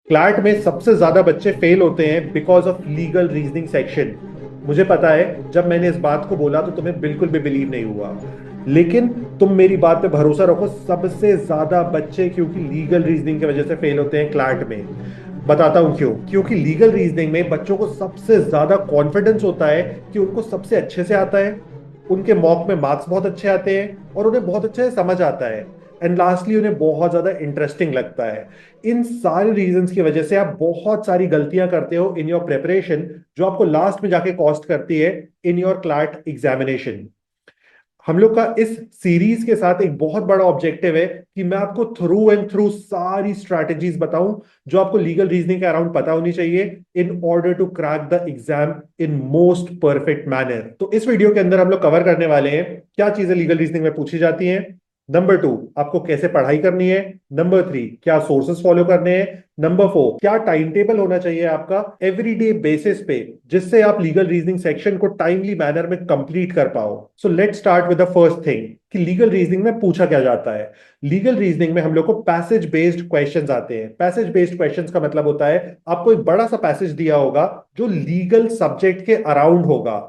CLAT में सबसे ज्यादा बच्चे फेल होते हैं because of legal reasoning section. मुझे पता है, जब मैंने इस बात को बोला तो तुम्हें बिल्कुल भी बिलीव नहीं हुआ, लेकिन तुम मेरी बात पे भरोसा रखो, सबसे ज्यादा बच्चे क्योंकि लीगल रीजनिंग की वजह से फेल होते हैं क्लैट में। बताता हूं क्यों। क्योंकि लीगल रीजनिंग में बच्चों को सबसे ज्यादा कॉन्फिडेंस होता है कि उनको सबसे अच्छे से आता है, उनके मॉक में मार्क्स बहुत अच्छे आते हैं और उन्हें बहुत अच्छे से समझ आता है, एंड लास्टली उन्हें बहुत ज्यादा इंटरेस्टिंग लगता है। इन सारे रीजंस की वजह से आप बहुत सारी गलतियां करते हो इन योर प्रिपरेशन, जो आपको लास्ट में जाके कॉस्ट करती है इन योर क्लैट एग्जामिनेशन। हम लोग का इस सीरीज के साथ एक बहुत बड़ा ऑब्जेक्टिव है कि मैं आपको थ्रू एंड थ्रू सारी स्ट्रैटेजीज बताऊं जो आपको लीगल रीजनिंग के अराउंड पता होनी चाहिए in order to crack the exam in most perfect manner. तो इस वीडियो के अंदर हम लोग कवर करने वाले हैं क्या चीजें लीगल रीजनिंग में पूछी जाती हैं। नंबर 2, आपको कैसे पढ़ाई करनी है। नंबर 3, क्या सोर्सेस फॉलो करने हैं। नंबर 4, क्या टाइम टेबल होना चाहिए आपका एवरीडे बेसिस पे, जिससे आप लीगल रीजनिंग सेक्शन को टाइमली मैनर में कंप्लीट कर पाओ। So let's start with the first thing कि लीगल रीजनिंग में पूछा क्या जाता है। लीगल रीजनिंग में हम लोग को पैसेज बेस्ड क्वेश्चंस आते हैं। पैसेज बेस्ड क्वेश्चंस का मतलब होता है आपको एक बड़ा सा पैसेज दिया होगा जो लीगल सब्जेक्ट के अराउंड होगा,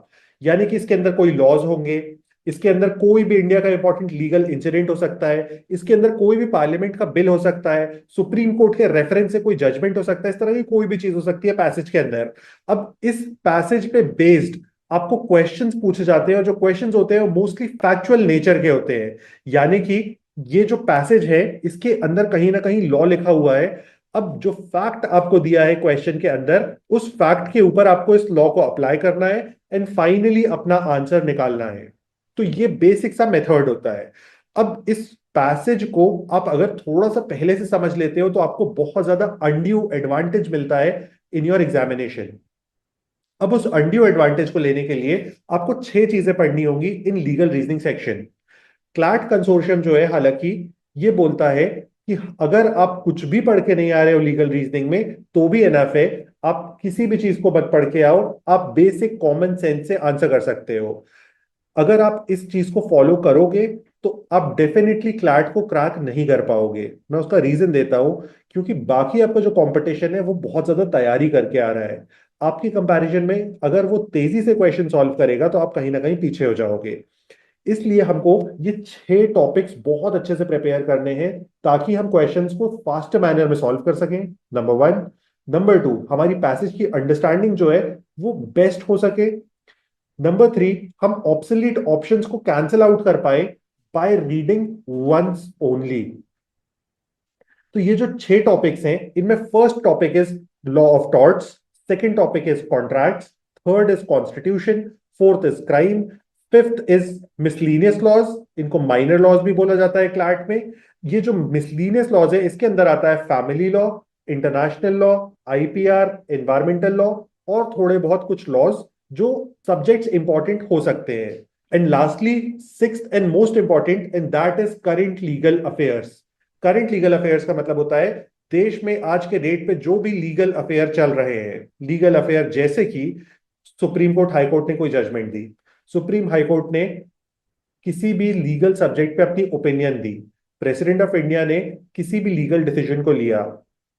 यानी कि इसके अंदर कोई लॉज होंगे, इसके अंदर कोई भी इंडिया का इंपॉर्टेंट लीगल इंसिडेंट हो सकता है, इसके अंदर कोई भी पार्लियामेंट का बिल हो सकता है, सुप्रीम कोर्ट के रेफरेंस से कोई जजमेंट हो सकता है, इस तरह की कोई भी चीज हो सकती है पैसेज के अंदर। अब इस पैसेज पे बेस्ड आपको क्वेश्चंस पूछे जाते हैं और जो क्वेश्चंस होते हैं वो मोस्टली फैक्चुअल नेचर के होते हैं, यानी कि ये जो पैसेज है इसके अंदर कहीं ना कहीं लॉ लिखा हुआ है। अब जो फैक्ट आपको दिया है क्वेश्चन के अंदर, उस फैक्ट के ऊपर आपको इस लॉ को अप्लाई करना है एंड फाइनली अपना आंसर निकालना है। तो ये बेसिक सा मेथड होता है। अब इस पैसेज को आप अगर थोड़ा सा पहले से समझ लेते हो तो आपको बहुत ज्यादा अनड्यू एडवांटेज मिलता है इन योर एग्जामिनेशन। अब उस अनड्यू एडवांटेज को लेने के लिए आपको 6 चीजें पढ़नी होंगी in legal reasoning section. CLAT consortium जो है, हालांकि ये बोलता है कि अगर आप कुछ भी पढ़ के नहीं आ रहे हो लीगल रीजनिंग में तो भी एनफ है, आप किसी भी चीज को मत पढ़ के आओ, आप बेसिक कॉमन सेंस से आंसर कर सकते हो। अगर आप इस चीज को फॉलो करोगे तो आप डेफिनेटली क्लैट को क्रैक नहीं कर पाओगे। मैं उसका रीजन देता हूं, क्योंकि बाकी आपका जो कंपटीशन है वो बहुत ज्यादा तैयारी करके आ रहा है। आपकी कंपैरिजन में अगर वो तेजी से क्वेश्चन सॉल्व करेगा तो आप कहीं ना कहीं पीछे हो जाओगे। इसलिए हमको ये 6 टॉपिक्स बहुत अच्छे से प्रिपेयर करने हैं ताकि हम क्वेश्चंस को फास्ट मैनर में सॉल्व कर सकें, नंबर 1। नंबर 2, हमारी पैसेज की अंडरस्टैंडिंग जो है वो बेस्ट हो सके। नंबर 3, हम ऑब्सोलीट ऑप्शंस को कैंसिल आउट कर pi by reading once only. तो ये जो 6 टॉपिक्स हैं इनमें first topic is law of torts, second topic is contracts, third is constitution, fourth is crime, fifth is miscellaneous laws. इनको minor laws भी बोला जाता है क्लैट में। ये जो मिसलीनियस लॉज है इसके अंदर आता है family law, international law, IPR, environmental law और थोड़े बहुत कुछ लॉज जो सब्जेक्ट्स इंपॉर्टेंट हो सकते हैं। And lastly, sixth and most important, and that is current legal affairs. Current legal affairs का मतलब होता है देश में आज के डेट पे जो भी लीगल अफेयर चल रहे हैं। लीगल अफेयर जैसे कि सुप्रीम कोर्ट हाई कोर्ट ने कोई जजमेंट दी, सुप्रीम हाई कोर्ट ने किसी भी लीगल सब्जेक्ट पे अपनी opinion the, president of India ने किसी भी लीगल डिसीजन को लिया,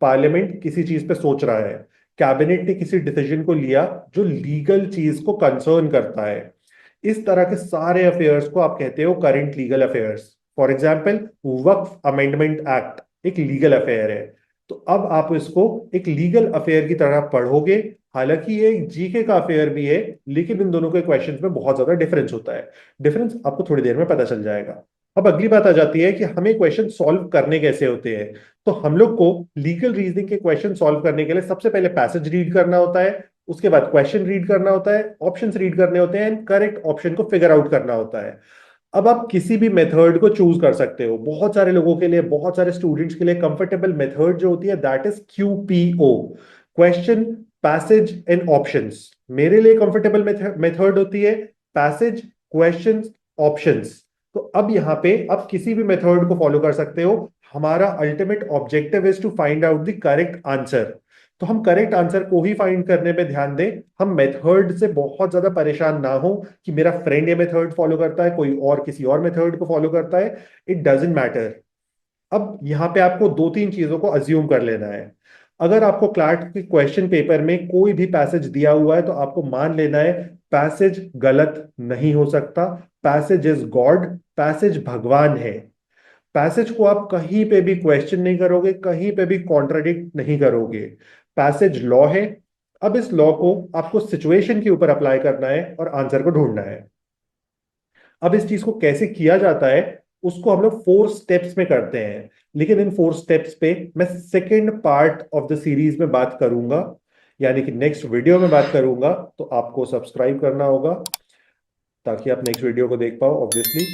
पार्लियामेंट किसी चीज पे सोच रहा है, कैबिनेट ने किसी डिसीजन को लिया जो लीगल चीज को कंसर्न करता है, इस तरह के सारे अफेयर्स को आप कहते हो current legal affairs. For example, Waqf amendment act एक लीगल अफेयर है। तो अब आप इसको एक लीगल अफेयर की तरह पढ़ोगे। हालांकि ये जीके का अफेयर भी है, लेकिन इन दोनों के क्वेश्चंस में बहुत ज्यादा डिफरेंस होता है। डिफरेंस आपको थोड़ी देर में पता चल जाएगा। अब अगली बात आ जाती है कि हमें क्वेश्चन सॉल्व करने कैसे होते हैं। तो हम लोग को लीगल रीजनिंग के क्वेश्चन सॉल्व करने के लिए सबसे पहले पैसेज रीड करना होता है, उसके बाद क्वेश्चन रीड करना होता है, ऑप्शंस रीड करने होते हैं एंड करेक्ट ऑप्शन को फिगर आउट करना होता है। अब आप किसी भी मेथड को चूज कर सकते हो। बहुत सारे लोगों के लिए, बहुत सारे स्टूडेंट्स के लिए कंफर्टेबल मेथड जो होती है that is QPO, question passage and options. मेरे लिए कंफर्टेबल मेथड होती है पैसेज, क्वेश्चंस, ऑप्शंस। तो अब यहां पे आप किसी भी मेथड को फॉलो कर सकते हो। हमारा ultimate objective is to find out the correct answer. तो हम करेक्ट आंसर को ही फाइंड करने पे ध्यान दें, हम मेथड से बहुत ज्यादा परेशान ना हो कि मेरा फ्रेंड ये मेथड फॉलो करता है, कोई और किसी और मेथड को फॉलो करता है। It doesn't matter. अब यहां पे आपको 2-3 चीजों को अज्यूम कर लेना है। अगर आपको क्लैट के क्वेश्चन पेपर में कोई भी पैसेज दिया हुआ है तो आपको मान लेना है पैसेज गलत नहीं हो सकता। पैसेज इज गॉड, पैसेज भगवान है। पैसेज को आप कहीं पे भी क्वेश्चन नहीं करोगे, कहीं पे भी कॉन्ट्राडिक्ट नहीं करोगे। पैसेज लॉ है। अब इस लॉ को आपको सिचुएशन के ऊपर अप्लाई करना है और आंसर को ढूंढना है। अब इस चीज को कैसे किया जाता है उसको हम लोग 4 स्टेप्स में करते हैं, लेकिन इन 4 स्टेप्स पे मैं second part of the series में बात करूंगा, यानी कि नेक्स्ट वीडियो में बात करूंगा। तो आपको सब्सक्राइब करना होगा ताकि आप नेक्स्ट वीडियो को देख पाओ ऑब्वियसली,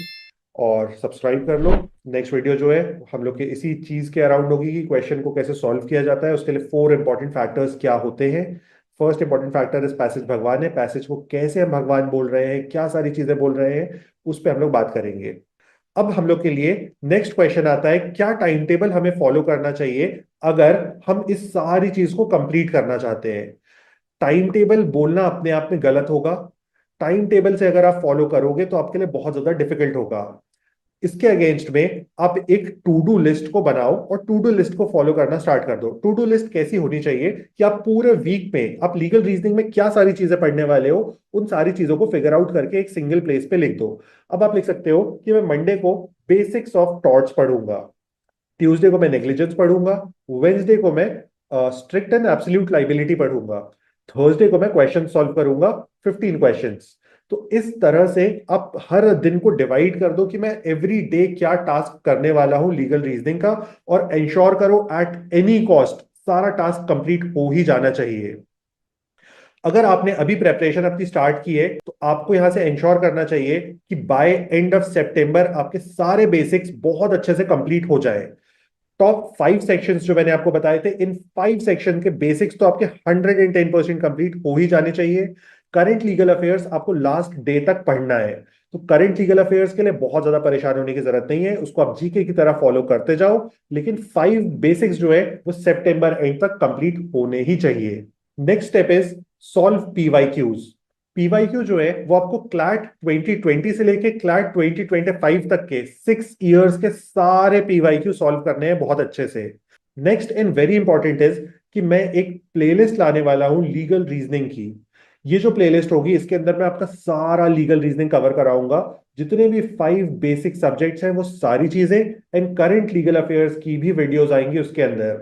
और सब्सक्राइब कर लो। नेक्स्ट वीडियो जो है हम लोग के इसी चीज के अराउंड होगी कि क्वेश्चन को कैसे सॉल्व किया जाता है, उसके लिए 4 इंपॉर्टेंट फैक्टर्स क्या होते हैं। फर्स्ट इंपॉर्टेंट फैक्टर इस पैसेज भगवान है। पैसेज को कैसे हम भगवान बोल रहे हैं, क्या सारी चीजें बोल रहे हैं, उस पर हम लोग बात करेंगे। अब हम लोग के लिए नेक्स्ट क्वेश्चन आता है, क्या टाइम टेबल हमें फॉलो करना चाहिए अगर हम इस सारी चीज को कंप्लीट करना चाहते हैं। टाइम टेबल बोलना अपने आप में गलत होगा। टाइम टेबल से अगर आप फॉलो करोगे तो आपके लिए बहुत ज्यादा डिफिकल्ट होगा। इसके अगेंस्ट में आप एक टू डू लिस्ट को बनाओ और टू डू लिस्ट को फॉलो करना स्टार्ट कर दो। टू डू लिस्ट कैसी होनी चाहिए कि आप पूरे वीक में आप लीगल रीजनिंग में क्या सारी चीजें पढ़ने वाले हो, उन सारी चीजों को फिगर आउट करके एक सिंगल प्लेस पे लिख दो। अब आप लिख सकते हो कि मैं मंडे को बेसिक्स ऑफ टॉर्ट्स पढ़ूंगा, ट्यूसडे को मैं नेग्लिजेंस पढ़ूंगा, वेंसडे को मैं स्ट्रिक्ट एंड एब्सोल्यूट लाइबिलिटी पढ़ूंगा, थर्सडे को मैं क्वेश्चन सॉल्व करूंगा, 15 क्वेश्चंस। तो इस तरह से आप हर दिन को डिवाइड कर दो कि मैं एवरी डे क्या टास्क करने वाला हूं लीगल रीजनिंग का, और इंश्योर करो एट एनी कॉस्ट सारा टास्क कंप्लीट हो ही जाना चाहिए। अगर आपने अभी प्रेपरेशन अपनी स्टार्ट की है तो आपको यहां से इंश्योर करना चाहिए कि बाय एंड ऑफ सितंबर आपके सारे बेसिक्स बहुत अच्छे से कंप्लीट हो जाए। टॉप 5 सेक्शंस जो मैंने आपको बताए थे, इन 5 सेक्शन के बेसिक्स तो आपके 110% कंप्लीट हो ही जाने चाहिए। करंट लीगल अफेयर्स आपको लास्ट डे तक पढ़ना है। तो करंट लीगल अफेयर्स के लिए बहुत ज्यादा परेशान होने की जरूरत नहीं है, उसको आप जीके की तरह फॉलो करते जाओ, लेकिन 5 बेसिक्स जो है वो सितंबर एंड तक कंप्लीट होने ही चाहिए। Next step is solve PYQs. PYQ जो है वो आपको क्लैट 2020 से लेके क्लैट 2025 तक के 6 इयर्स के सारे पीवाईक्यू सॉल्व करने हैं बहुत अच्छे से। Next and very important is कि मैं एक प्लेलिस्ट लाने वाला हूं लीगल रीजनिंग की। ये जो प्लेलिस्ट होगी इसके अंदर मैं आपका सारा लीगल रीजनिंग कवर कराऊंगा, जितने भी 5 बेसिक सब्जेक्ट्स हैं वो सारी चीजें, एंड करंट लीगल अफेयर्स की भी वीडियोस आएंगी उसके अंदर।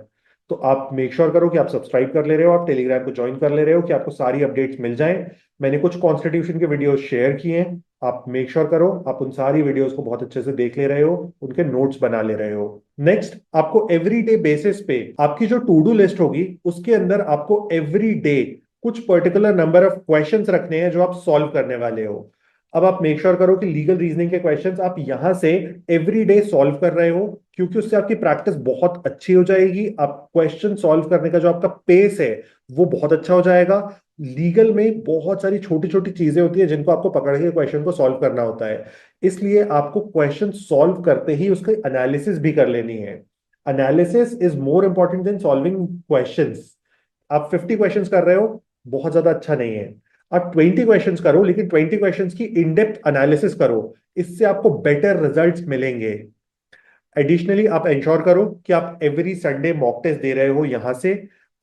तो आप मेक श्योर करो कि आप सब्सक्राइब कर ले रहे हो, आप टेलीग्राम को ज्वाइन कर ले रहे हो कि आपको सारी अपडेट्स मिल जाएं। मैंने कुछ कॉन्स्टिट्यूशन के वीडियोस शेयर किए हैं, आप मेक श्योर करो आप उन सारी वीडियोस को बहुत अच्छे से देख ले रहे हो, उनके नोट्स बना ले रहे हो। नेक्स्ट, आपको एवरीडे बेसिस पे आपकी जो टू डू लिस्ट होगी उसके अंदर आपको एवरी डे कुछ पर्टिकुलर नंबर ऑफ क्वेश्चंस रखने हैं जो आप सॉल्व करने वाले हो। अब आप मेक श्योर करो कि लीगल रीजनिंग के क्वेश्चंस आप यहां से एवरी डे सॉल्व कर रहे हो, क्योंकि उससे आपकी प्रैक्टिस बहुत अच्छी हो जाएगी। आप क्वेश्चन सॉल्व करने का जो आपका पेस है वो बहुत अच्छा हो जाएगा। लीगल में बहुत सारी छोटी छोटी चीजें होती है जिनको आपको पकड़ के क्वेश्चन को सॉल्व करना होता है, इसलिए आपको क्वेश्चन सॉल्व करते ही उसका एनालिसिस भी कर लेनी है। Analysis is more important than solving questions. आप 50 क्वेश्चंस कर रहे हो, बहुत ज्यादा अच्छा नहीं है। आप 20 क्वेश्चंस करो, लेकिन 20 क्वेश्चंस की इन डेप्थ एनालिसिस करो, इससे आपको बेटर रिजल्ट्स मिलेंगे। एडिशनली आप इंश्योर करो कि आप एवरी संडे मॉक टेस्ट दे रहे हो यहां से।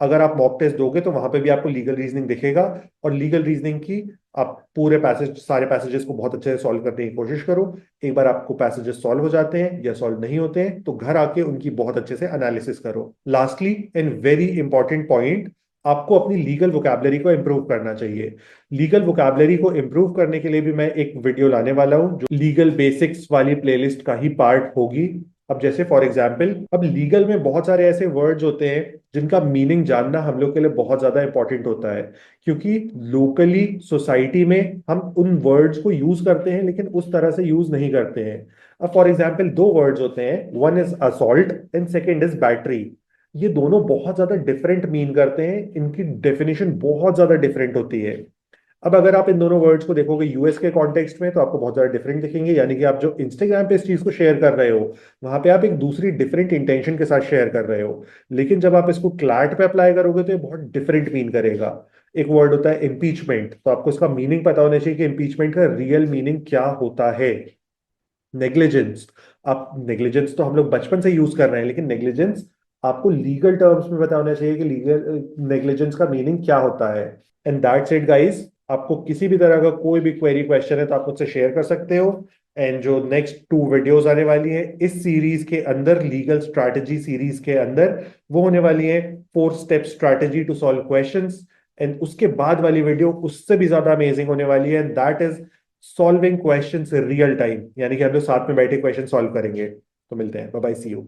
अगर आप मॉक टेस्ट दोगे तो वहां पे भी आपको लीगल रीजनिंग दिखेगा, और लीगल रीजनिंग की आप पूरे पैसेज सारे पैसेजेस को बहुत अच्छे से सॉल्व करने की कोशिश करो। एक बार आपको पैसेजेस सॉल्व हो जाते हैं या सॉल्व नहीं होते हैं तो घर आके उनकी बहुत अच्छे से एनालिसिस करो। Lastly and very important point, आपको अपनी लीगल वोकैबुलरी को इंप्रूव करना चाहिए। लीगल वोकैबुलरी को इंप्रूव करने के लिए भी मैं एक वीडियो लाने वाला हूं जो लीगल बेसिक्स वाली प्लेलिस्ट का ही पार्ट होगी। अब जैसे फॉर एग्जाम्पल, अब लीगल में बहुत सारे ऐसे वर्ड्स होते हैं जिनका मीनिंग जानना हम लोग के लिए बहुत ज्यादा इंपॉर्टेंट होता है, क्योंकि लोकली सोसाइटी में हम उन वर्ड्स को यूज करते हैं लेकिन उस तरह से यूज नहीं करते हैं। अब फॉर एग्जाम्पल 2 वर्ड्स होते हैं, one is assault and second is battery. ये दोनों बहुत ज्यादा डिफरेंट मीन करते हैं, इनकी डेफिनेशन बहुत ज्यादा डिफरेंट होती है। अब अगर आप इन दोनों वर्ड्स को देखोगे यूएस के कॉन्टेक्स्ट में तो आपको बहुत ज्यादा डिफरेंट दिखेंगे, यानी कि आप जो इंस्टाग्राम पे इस चीज को शेयर कर रहे हो वहां पे आप एक दूसरी डिफरेंट इंटेंशन के साथ शेयर कर रहे हो, लेकिन जब आप इसको क्लैट पे अप्लाई करोगे तो ये बहुत डिफरेंट मीन करेगा। एक वर्ड होता है इम्पीचमेंट, तो आपको इसका मीनिंग पता होना चाहिए कि इम्पीचमेंट का रियल मीनिंग क्या होता है। नेग्लिजेंस, आप नेग्लिजेंस तो हम लोग बचपन से यूज कर रहे हैं, लेकिन नेग्लिजेंस आपको लीगल टर्म्स में पता होना चाहिए कि लीगल नेग्लिजेंस का मीनिंग क्या होता है। And that's it guys. आपको किसी भी तरह का कोई भी क्वेरी क्वेश्चन है तो आप मुझसे शेयर कर सकते हो। एंड जो नेक्स्ट 2 वीडियोस आने वाली हैं इस सीरीज के अंदर, लीगल स्ट्रैटेजी सीरीज के अंदर, वो होने वाली है 4 step strategy to solve questions. And उसके बाद वाली वीडियो उससे भी ज्यादा अमेजिंग होने वाली है, and that is solving questions real time, यानी कि हम लोग साथ में बैठे क्वेश्चन सॉल्व करेंगे। तो मिलते हैं, बाय बाय, सी यू।